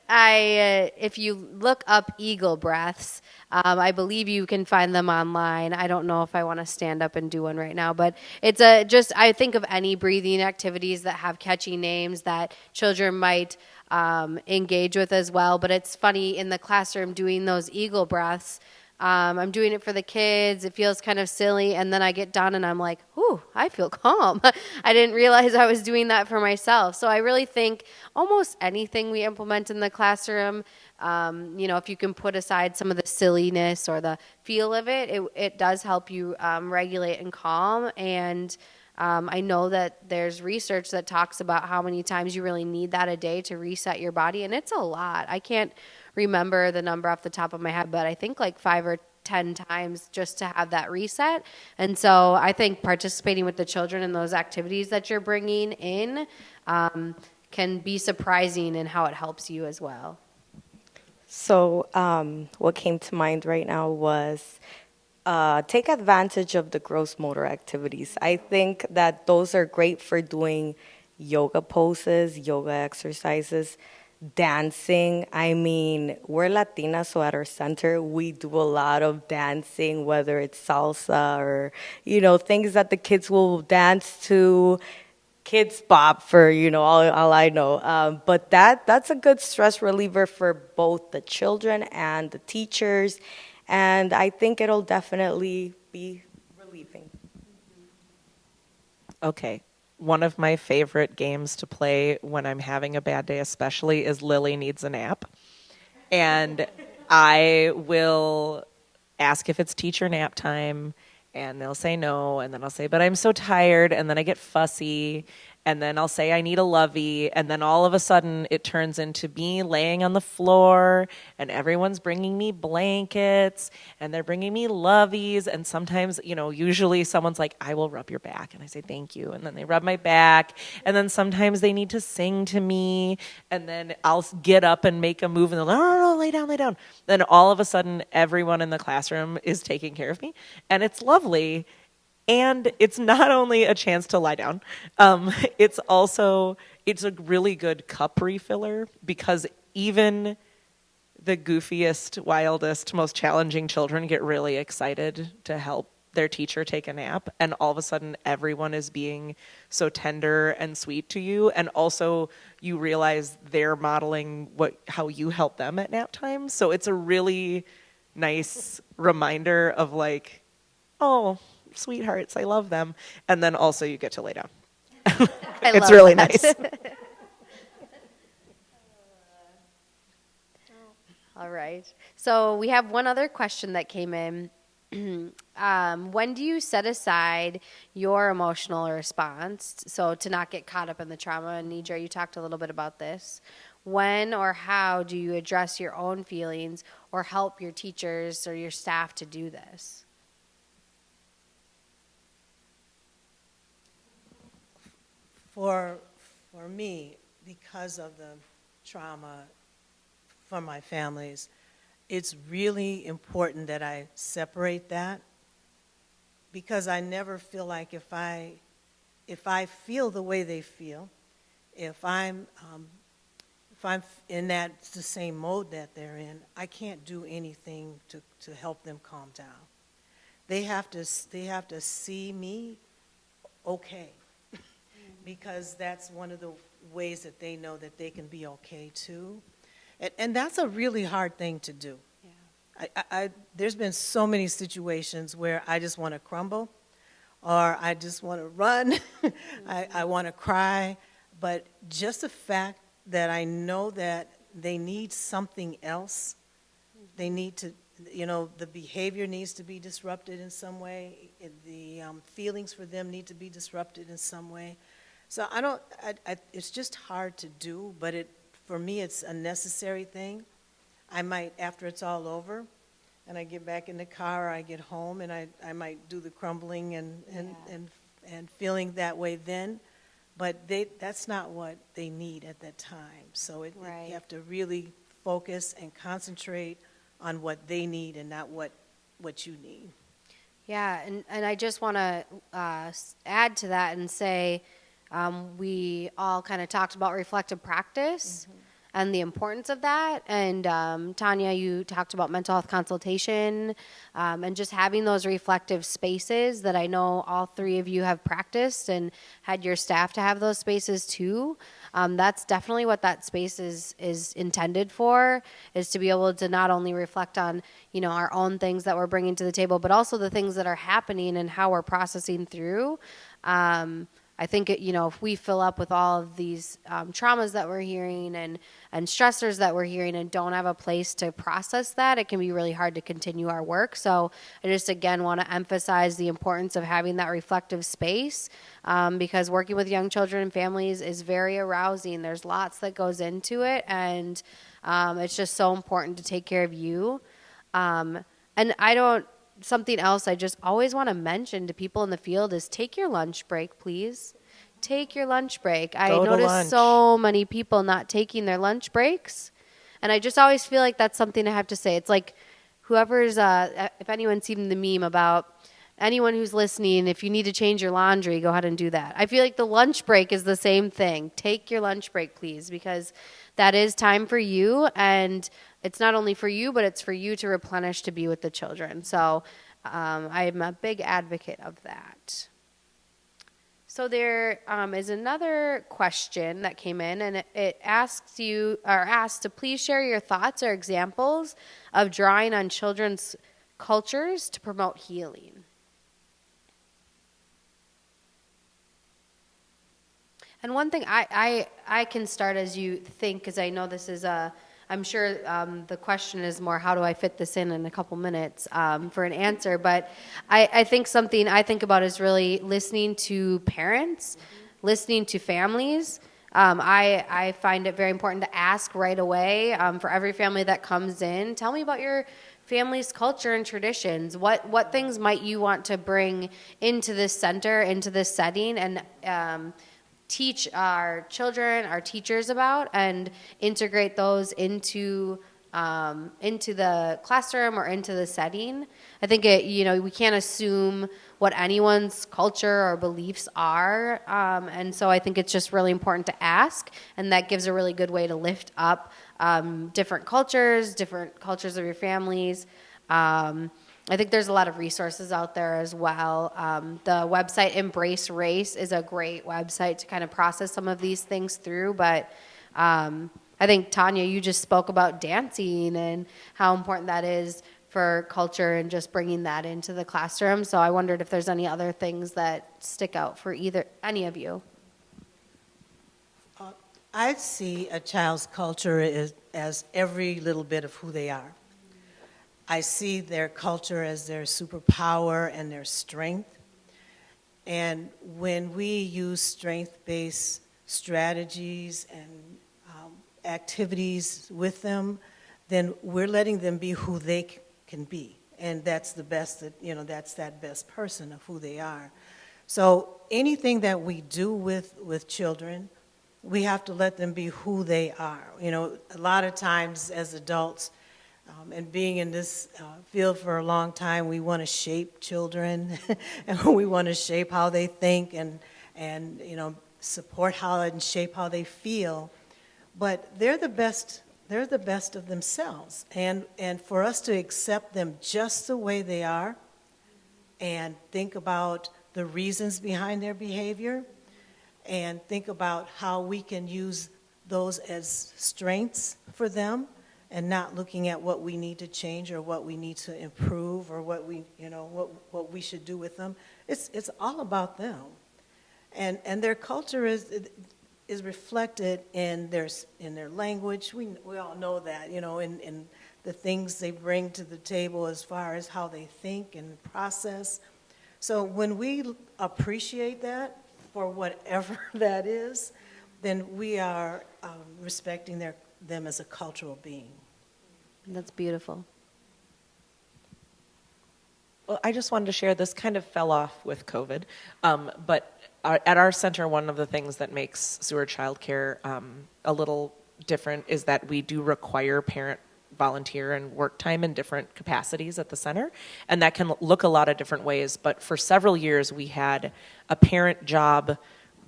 if you look up eagle breaths, I believe you can find them online. I don't know if I want to stand up and do one right now, but it's I think of any breathing activities that have catchy names that children might engage with as well. But it's funny, in the classroom doing those eagle breaths, I'm doing it for the kids. It feels kind of silly. And then I get done and I'm like, ooh, I feel calm. I didn't realize I was doing that for myself. So I really think almost anything we implement in the classroom, if you can put aside some of the silliness or the feel of it, it does help you regulate and calm. And I know that there's research that talks about how many times you really need that a day to reset your body. And it's a lot. I can't remember the number off the top of my head, but I think like 5 or 10 times just to have that reset. And so I think participating with the children in those activities that you're bringing in can be surprising in how it helps you as well. So what came to mind right now was take advantage of the gross motor activities. I think that those are great for doing yoga poses, yoga exercises, dancing. I mean, we're Latinas, so at our center, we do a lot of dancing, whether it's salsa or, things that the kids will dance to, kids bop for, all I know. But that's a good stress reliever for both the children and the teachers. And I think it'll definitely be relieving. Okay. One of my favorite games to play when I'm having a bad day especially is Lily Needs a Nap. And I will ask if it's teacher nap time, and they'll say no, and then I'll say, but I'm so tired, and then I get fussy, and then I'll say I need a lovey, and then all of a sudden it turns into me laying on the floor, and everyone's bringing me blankets, and they're bringing me loveys, and sometimes, usually someone's like, I will rub your back, and I say thank you, and then they rub my back, and then sometimes they need to sing to me, and then I'll get up and make a move, and they're like, no, lay down, lay down. Then all of a sudden, everyone in the classroom is taking care of me, and it's lovely. And it's not only a chance to lie down, it's a really good cup refiller, because even the goofiest, wildest, most challenging children get really excited to help their teacher take a nap, and all of a sudden everyone is being so tender and sweet to you, and also you realize they're modeling how you help them at nap time. So it's a really nice reminder of like, oh, sweethearts, I love them. And then also you get to lay down. It's really nice. All right. So we have one other question that came in. When do you set aside your emotional response so to not get caught up in the trauma? And Nedra, you talked a little bit about this. When or how do you address your own feelings or help your teachers or your staff to do this? For me, because of the trauma from my families, it's really important that I separate that, because I never feel like if I feel the way they feel, if I'm in the same mode that they're in, I can't do anything to help them calm down. They have to see me okay. Because that's one of the ways that they know that they can be okay too. And that's a really hard thing to do. Yeah. There's been so many situations where I just want to crumble, or I just want to run, I want to cry, but just the fact that I know that they need something else, they need to, the behavior needs to be disrupted in some way, the feelings for them need to be disrupted in some way. So it's just hard to do, but for me, it's a necessary thing. I might, after it's all over, and I get back in the car, or I get home, and I might do the crumbling and feeling that way then, but that's not what they need at that time. So you have to really focus and concentrate on what they need and not what you need. Yeah, and I just want to add to that and say, we all kind of talked about reflective practice and the importance of that. And Tanya, you talked about mental health consultation and just having those reflective spaces that I know all three of you have practiced and had your staff to have those spaces too. That's definitely what that space is intended for, is to be able to not only reflect on, our own things that we're bringing to the table, but also the things that are happening and how we're processing through. I think, if we fill up with all of these traumas that we're hearing and stressors that we're hearing and don't have a place to process that, it can be really hard to continue our work. So I just, again, want to emphasize the importance of having that reflective space because working with young children and families is very arousing. There's lots that goes into it, and it's just so important to take care of you. Something else I just always want to mention to people in the field is take your lunch break, please. Take your lunch break. I notice so many people not taking their lunch breaks, and I just always feel like that's something I have to say. It's like whoever's, if anyone's seen the meme about anyone who's listening, if you need to change your laundry, go ahead and do that. I feel like the lunch break is the same thing. Take your lunch break, please, because that is time for you, and it's not only for you, but it's for you to replenish to be with the children. So I'm a big advocate of that. So there is another question that came in, and it asks to please share your thoughts or examples of drawing on children's cultures to promote healing. And one thing I can start as you think, because I know this is a I'm sure the question is more, how do I fit this in a couple minutes for an answer? But I think something I think about is really listening to parents, listening to families. I find it very important to ask right away for every family that comes in, tell me about your family's culture and traditions. What things might you want to bring into this center, into this setting, and teach our children, our teachers about, and integrate those into the classroom or into the setting. I think we can't assume what anyone's culture or beliefs are, and so I think it's just really important to ask, and that gives a really good way to lift up different cultures of your families. I think there's a lot of resources out there as well. The website Embrace Race is a great website to kind of process some of these things through. But I think, Tanya, you just spoke about dancing and how important that is for culture and just bringing that into the classroom. So I wondered if there's any other things that stick out for any of you. I see a child's culture as every little bit of who they are. I see their culture as their superpower and their strength. And when we use strength-based strategies and activities with them, then we're letting them be who they can be. And that's the best that's that best person of who they are. So anything that we do with children, we have to let them be who they are. A lot of times as adults, and being in this field for a long time, we want to shape children, and we want to shape how they think, and support how and shape how they feel. But they're the best. They're the best of themselves, and for us to accept them just the way they are, and think about the reasons behind their behavior, and think about how we can use those as strengths for them, and not looking at what we need to change or what we need to improve or what we should do with them. It's all about them, and their culture is reflected in their language. We all know that, in the things they bring to the table as far as how they think and process. So when we appreciate that for whatever that is, then we are respecting them as a cultural being. That's beautiful. Well, I just wanted to share, this kind of fell off with COVID, but at our center, one of the things that makes Seward Childcare a little different is that we do require parent volunteer and work time in different capacities at the center, and that can look a lot of different ways. But for several years, we had a parent job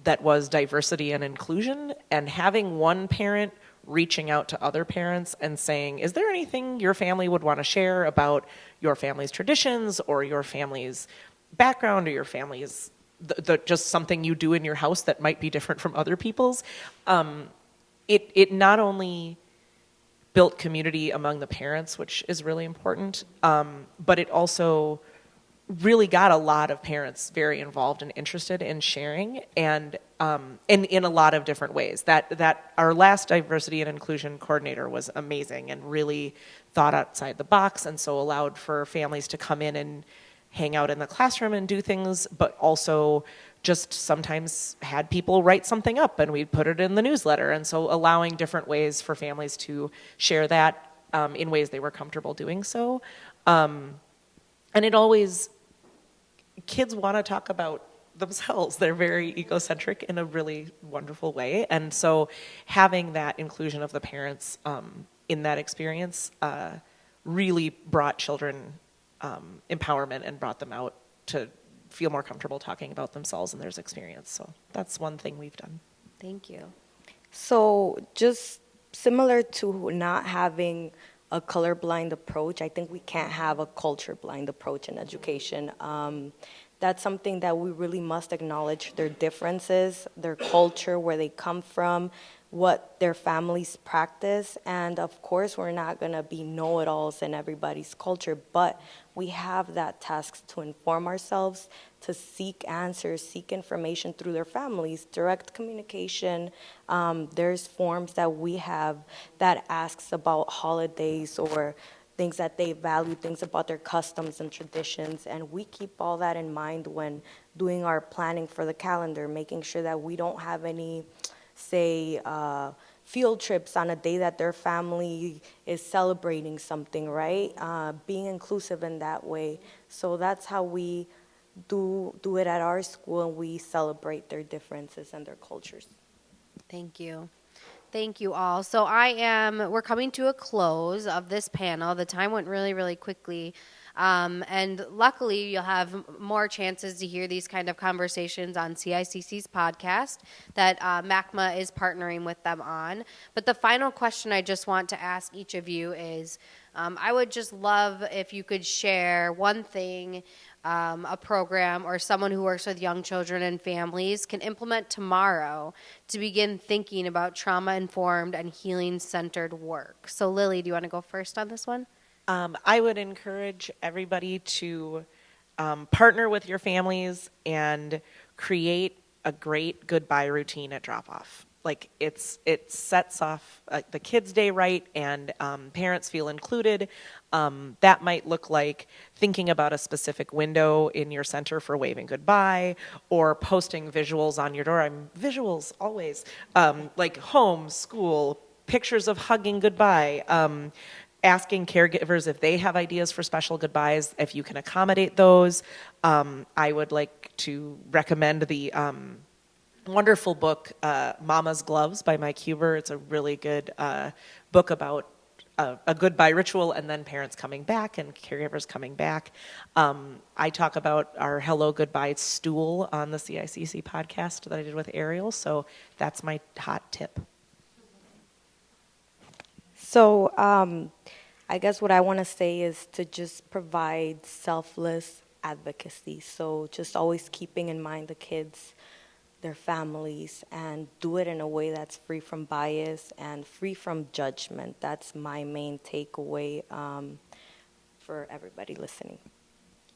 that was diversity and inclusion, and having one parent reaching out to other parents and saying, is there anything your family would want to share about your family's traditions or your family's background or your family's just something you do in your house that might be different from other people's. It not only built community among the parents, which is really important, but it also really got a lot of parents very involved and interested in sharing, and in a lot of different ways. That our last diversity and inclusion coordinator was amazing and really thought outside the box, and so allowed for families to come in and hang out in the classroom and do things, but also just sometimes had people write something up and we'd put it in the newsletter. And so allowing different ways for families to share that in ways they were comfortable doing so. And it always, kids want to talk about themselves. They're very egocentric in a really wonderful way. And so having that inclusion of the parents in that experience really brought children empowerment and brought them out to feel more comfortable talking about themselves and their experience. So that's one thing we've done. Thank you. So just similar to not having a colorblind approach, I think we can't have a culture-blind approach in education. That's something that we really must acknowledge, their differences, their culture, where they come from, what their families practice, and of course we're not going to be know-it-alls in everybody's culture, but we have that task to inform ourselves, to seek answers, seek information through their families, direct communication. There's forms that we have that asks about holidays or things that they value, things about their customs and traditions, and we keep all that in mind when doing our planning for the calendar, making sure that we don't have any, say, field trips on a day that their family is celebrating something, right? Being inclusive in that way. So that's how we do it at our school, and we celebrate their differences and their cultures. Thank you. Thank you all. So we're coming to a close of this panel. The time went really, really quickly. And luckily, you'll have more chances to hear these kind of conversations on CICC's podcast that MACMA is partnering with them on. But the final question I just want to ask each of you is, I would just love if you could share one thing a program or someone who works with young children and families can implement tomorrow to begin thinking about trauma-informed and healing-centered work. So Lily, do you want to go first on this one? I would encourage everybody to partner with your families and create a great goodbye routine at drop-off. Like it sets off the kids' day right, and parents feel included. That might look like thinking about a specific window in your center for waving goodbye, or posting visuals on your door. I'm visuals always, like home, school, pictures of hugging goodbye. Asking caregivers if they have ideas for special goodbyes, if you can accommodate those. I would like to recommend the wonderful book, Mama's Gloves by Mike Huber. It's a really good book about a goodbye ritual and then parents coming back and caregivers coming back. I talk about our Hello Goodbye stool on the CICC podcast that I did with Arielle, so that's my hot tip. So I guess what I want to say is to just provide selfless advocacy. So just always keeping in mind the kids, their families, and do it in a way that's free from bias and free from judgment. That's my main takeaway for everybody listening.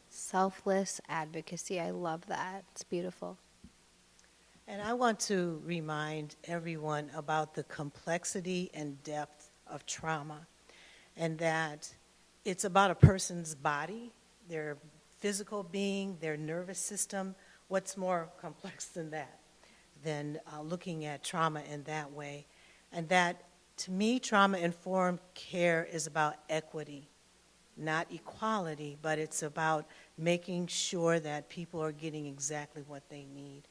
Selfless advocacy. I love that. It's beautiful. And I want to remind everyone about the complexity and depth of trauma, and that it's about a person's body, their physical being, their nervous system. What's more complex than that, than looking at trauma in that way? And that, to me, trauma-informed care is about equity, not equality, but it's about making sure that people are getting exactly what they need.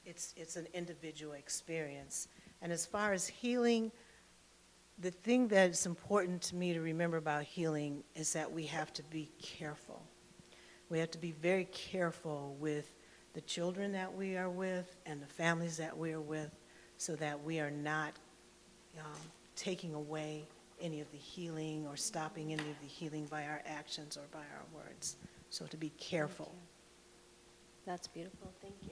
It's an individual experience. And as far as healing, the thing that is important to me to remember about healing is that we have to be careful. We have to be very careful with the children that we are with and the families that we are with, so that we are not taking away any of the healing or stopping any of the healing by our actions or by our words. So to be careful. That's beautiful. Thank you.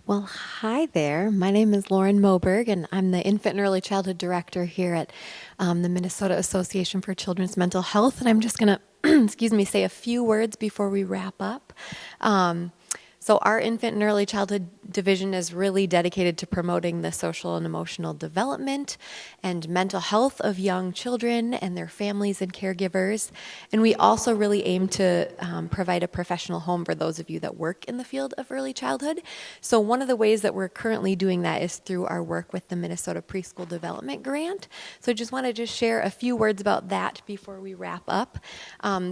Well, hi there. My name is Lauren Moberg, and I'm the Infant and Early Childhood Director here at the Minnesota Association for Children's Mental Health. And I'm just going to, say a few words before we wrap up. So our Infant and Early Childhood Division is really dedicated to promoting the social and emotional development and mental health of young children and their families and caregivers. And we also really aim to provide a professional home for those of you that work in the field of early childhood. So one of the ways that we're currently doing that is through our work with the Minnesota Preschool Development Grant. So I just want to share a few words about that before we wrap up.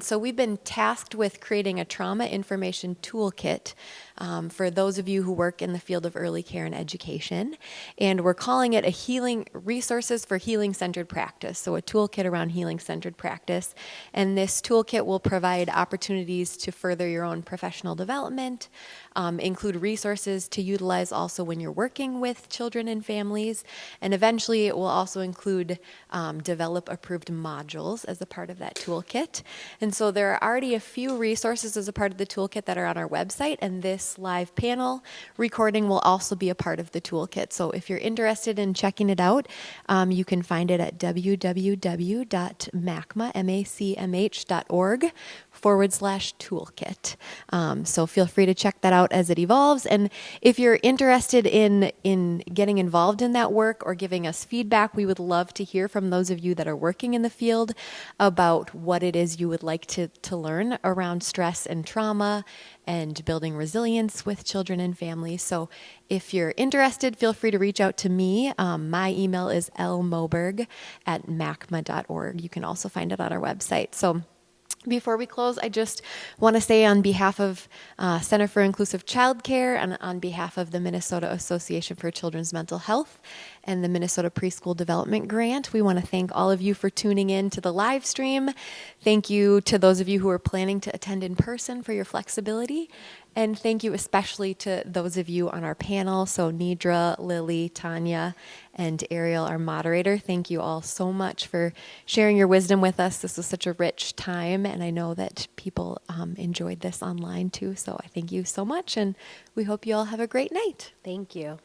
So we've been tasked with creating a trauma information toolkit for those of you who work in the field of early care and education. And we're calling it a healing resources for healing-centered practice, so a toolkit around healing-centered practice. And this toolkit will provide opportunities to further your own professional development, include resources to utilize also when you're working with children and families, and eventually it will also include develop approved modules as a part of that toolkit. And so there are already a few resources as a part of the toolkit that are on our website, and this this live panel recording will also be a part of the toolkit. So if you're interested in checking it out, you can find it at www.macmh.org/toolkit. So feel free to check that out as it evolves. And if you're interested in getting involved in that work or giving us feedback, we would love to hear from those of you that are working in the field about what it is you would like to learn around stress and trauma and building resilience with children and families. So if you're interested, feel free to reach out to me. My email is lmoberg@macma.org. You can also find it on our website. So before we close, I just want to say on behalf of Center for Inclusive Childcare and on behalf of the Minnesota Association for Children's Mental Health and the Minnesota Preschool Development Grant, we want to thank all of you for tuning in to the live stream. Thank you to those of you who are planning to attend in person for your flexibility. And thank you especially to those of you on our panel. So Nedra, Lily, Tanya, and Arielle, our moderator. Thank you all so much for sharing your wisdom with us. This was such a rich time, and I know that people enjoyed this online too. So I thank you so much, and we hope you all have a great night. Thank you.